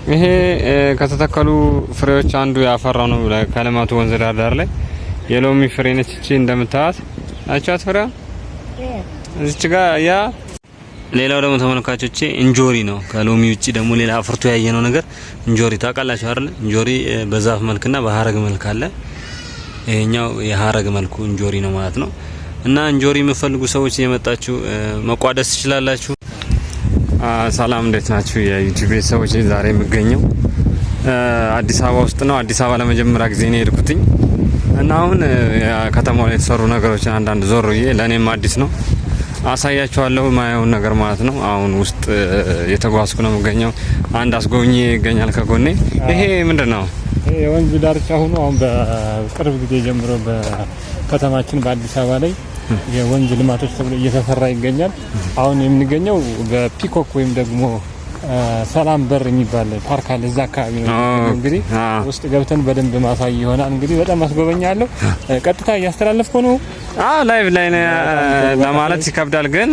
ይሄ ከተተከሉ ፍሬዎች አንዱ ያፈራው ነው። ከልማቱ ወንዝ ዳር ላይ የሎሚ ፍሬ ነች። እቺ እንደምታዩት አቻት ፍሬ እዚች ጋር ያ ሌላው ደግሞ ተመልካቾቼ እንጆሪ ነው። ከሎሚ ውጪ ደግሞ ሌላ አፍርቶ ያየነው ነገር እንጆሪ ታውቃላችሁ አይደል? እንጆሪ በዛፍ መልክና በሐረግ መልክ አለ። ይሄኛው የሐረግ መልኩ እንጆሪ ነው ማለት ነው። እና እንጆሪ የምትፈልጉ ሰዎች እየመጣችሁ መቋደስ ትችላላችሁ። ሰላም እንዴት ናችሁ የዩቲዩብ ቤተሰቦች? ዛሬ የምገኘው አዲስ አበባ ውስጥ ነው። አዲስ አበባ ለመጀመሪያ ጊዜ ነው የሄድኩትኝ እና አሁን ከተማው ላይ የተሰሩ ነገሮችን አንዳንድ ዞር ብዬ ለኔም አዲስ ነው አሳያችኋለሁ ማየውን ነገር ማለት ነው። አሁን ውስጥ የተጓዝኩ ነው የምገኘው። አንድ አስጎብኚ ይገኛል ከጎኔ። ይሄ ምንድነው? የወንዝ ዳርቻ ሆኖ አሁን በቅርብ ጊዜ ጀምሮ በከተማችን በአዲስ አበባ ላይ የወንዝ ልማቶች ተብሎ እየተሰራ ይገኛል። አሁን የምንገኘው በፒኮክ ወይም ደግሞ ሰላም በር የሚባል ፓርክ አለ። እዛ አካባቢ ነው እንግዲህ ውስጥ ገብተን በደንብ ማሳይ ይሆናል። እንግዲህ በጣም አስጎበኛለሁ። ቀጥታ እያስተላለፍኩ ነው። ላይቭ ላይ ለማለት ይከብዳል፣ ግን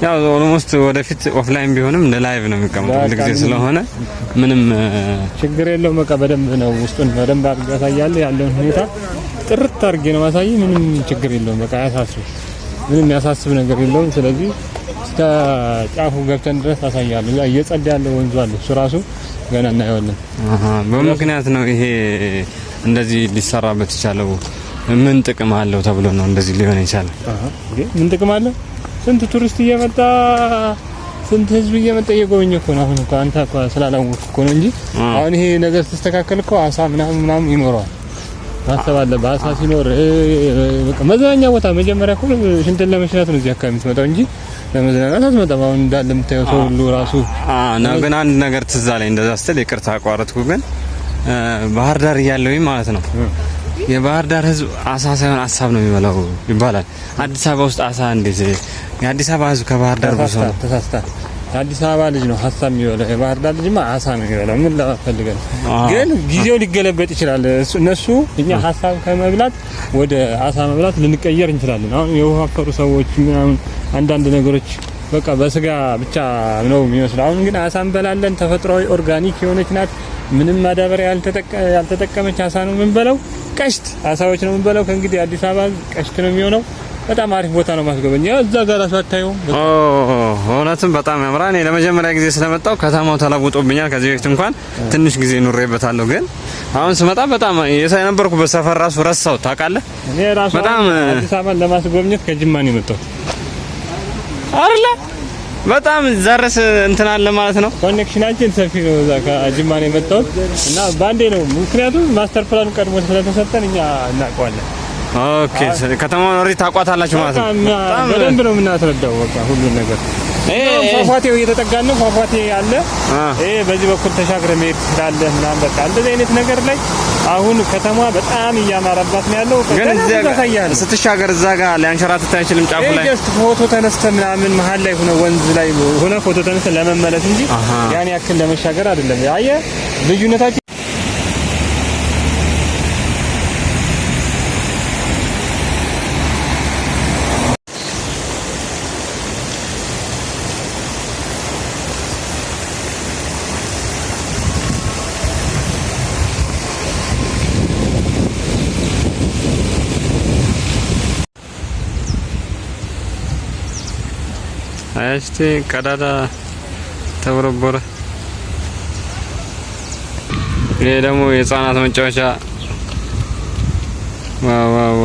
ያው ኦልሞስት ወደፊት ኦፍላይን ቢሆንም ለላይቭ ነው የሚቀመጠው ለጊዜ ስለሆነ ምንም ችግር የለውም። በቃ በደንብ ነው ውስጡን በደንብ አድርጌ ያሳያለሁ። ያለውን ሁኔታ ጥርት አድርጌ ነው ማሳይ። ምንም ችግር የለውም። በቃ ምንም ያሳስብ ነገር የለውም። ስለዚህ እስከ ጫፉ ገብተን ድረስ አሳያለሁ። እየጸዳ ያለው ወንዙ አለ። እሱ ራሱ ገና እናየዋለን። በምክንያት ነው ይሄ እንደዚህ ሊሰራበት ይቻለው። ምን ጥቅም አለው ተብሎ ነው እንደዚህ ሊሆን ይችላል? ምን ጥቅም አለው? ስንት ቱሪስት እየመጣ ስንት ህዝብ እየመጣ እየጎበኘ እኮ ነው። አሁን እኮ አንተ እኮ ስላላወቅህ እኮ ነው እንጂ አሁን ይሄ ነገር ተስተካከለ እኮ አሳ ምናምን ይኖረዋል። ማሰብ አለብህ። አሳ ሲኖር በቃ መዝናኛ ቦታ መጀመሪያ እኮ ሽንትን ለመሽናት ነው እዚህ አካባቢ የምትመጣው እንጂ ለመዝናናት አትመጣም። አሁን እንዳለ የምታየው ሰው ሁሉ ራሱ ግን አንድ ነገር ትዝ አለኝ። እንደዛ ስትል ይቅርታ አቋረጥኩ፣ ግን ባህር ዳር እያለሁኝ ማለት ነው የባህር ዳር ህዝብ አሳ ሳይሆን ሀሳብ ነው የሚበላው ይባላል። አዲስ አበባ ውስጥ አሳ እንዴት? የአዲስ አበባ ህዝብ ከባህር ዳር ብዙ ነው። ተሳስታ አዲስ አበባ ልጅ ነው ሀሳብ የሚበላው። የባህር ዳር ልጅማ አሳ ነው የሚበላው። ምን ለማፈልገን ግን ጊዜው ሊገለበጥ ይችላል። እነሱ እኛ ሀሳብ ከመብላት ወደ አሳ መብላት ልንቀየር እንችላለን። አሁን የወፋፈሩ ሰዎች ምናምን አንዳንድ ነገሮች በቃ በስጋ ብቻ ነው የሚመስለው። አሁን ግን አሳ እንበላለን። ተፈጥሯዊ ኦርጋኒክ የሆነች ናት። ምንም ማዳበሪያ ያልተጠቀመች አሳ ነው የምንበላው። ቀሽት አሳዎች ነው የምንበላው። ከእንግዲህ አዲስ አበባ ቀሽት ነው የሚሆነው። በጣም አሪፍ ቦታ ነው ማስጎበኛ። እዛ ጋር ራሱ አታየው። እውነትም በጣም ያምራል። እኔ ለመጀመሪያ ጊዜ ስለመጣው ከተማው ተለውጦብኛል። ከዚህ በፊት እንኳን ትንሽ ጊዜ ኑሬበታለሁ፣ ግን አሁን ስመጣ በጣም የነበርኩበት ሰፈር ራሱ ረሳው። ታውቃለህ? እኔ ራሱ በጣም አዲስ አበባን ለማስጎብኘት ከጅማ ነው የመጣው አይደለ? በጣም ዘርስ እንትን አለ ማለት ነው። ኮኔክሽናችን ሰፊ ነው። እዛ ከጅማ ነው የመጣው እና ባንዴ ነው። ምክንያቱም ማስተር ፕላን ቀድሞ ስለተሰጠን እኛ እናውቀዋለን። ኦኬ፣ ከተማውን ኦሬዲ ታቋታላችሁ ማለት ነው። በጣም በደንብ ነው የምናስረዳው። በቃ ሁሉን ነገር ፏፏቴው እየተጠጋን ነው። ፏፏቴ አለ። በዚህ በኩል ተሻግረ መሄድ ትችላለህ ምናምን። በቃ እንደዚህ አይነት ነገር ላይ አሁን ከተማ በጣም እያማረባት ነው ያለው። ግን ስትሻገር እዛ ጋር ሊያንሸራትት አይችልም። ጫፉ ላይ ጀስት ፎቶ ተነስተ ምናምን መሀል ላይ ሆነ ወንዝ ላይ ሆነ ፎቶ ተነስተ ለመመለስ እንጂ ያን ያክል ለመሻገር አይደለም። አየህ ልዩነታችን። አይስቲ ቀዳዳ ተቦረቦረ። ይሄ ደግሞ የህፃናት መጫወቻ። ዋው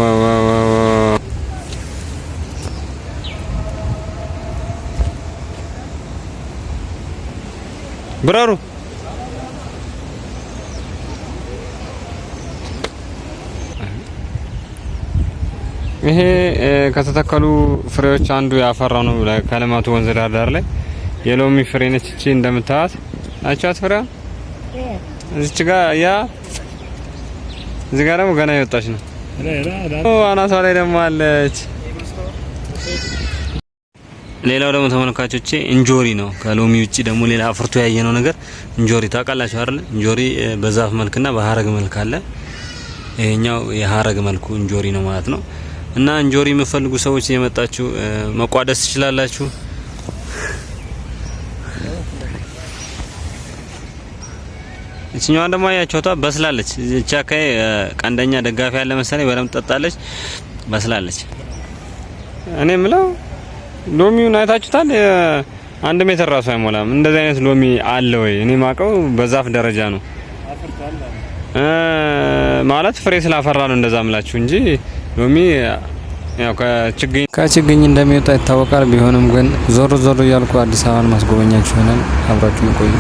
ብራሩ ይሄ ከተተከሉ ፍሬዎች አንዱ ያፈራው ነው። ከልማቱ ወንዝ ዳር ላይ የሎሚ ፍሬ ነች። እቺ እንደምታዩት አቻት ፍሬ እዚች ጋር እዚህ ጋር ደግሞ ገና እየወጣች ነው። አናቷ ላይ ደግሞ አለች። ሌላው ደግሞ ተመልካቾቼ እንጆሪ ነው። ከሎሚ ውጪ ደግሞ ሌላ አፍርቶ ያየነው ነገር እንጆሪ ታውቃላችሁ አይደል? እንጆሪ በዛፍ መልክና በሐረግ መልክ አለ። ይሄኛው የሐረግ መልኩ እንጆሪ ነው ማለት ነው። እና እንጆሪ የምትፈልጉ ሰዎች እየመጣችሁ መቋደስ ትችላላችሁ። እቺኛዋ ደግሞ ያያችሁታ በስላለች። እቺ አካይ ቀንደኛ ደጋፊ ያለ መሰለኝ በደምብ ጠጣለች፣ በስላለች። እኔ የምለው ሎሚውን አይታችሁታል? 1 ሜትር ራሱ አይሞላም። እንደዚህ አይነት ሎሚ አለ ወይ? እኔ ማቀው በዛፍ ደረጃ ነው ማለት ፍሬ ስላፈራ ነው እንደዛ ምላችሁ እንጂ ሎሚ ያው ከችግኝ እንደሚወጣ ይታወቃል። ቢሆንም ግን ዞር ዞር እያልኩ አዲስ አበባን ማስጎበኛችሁ ይሆናል። አብራችሁ ቆዩ።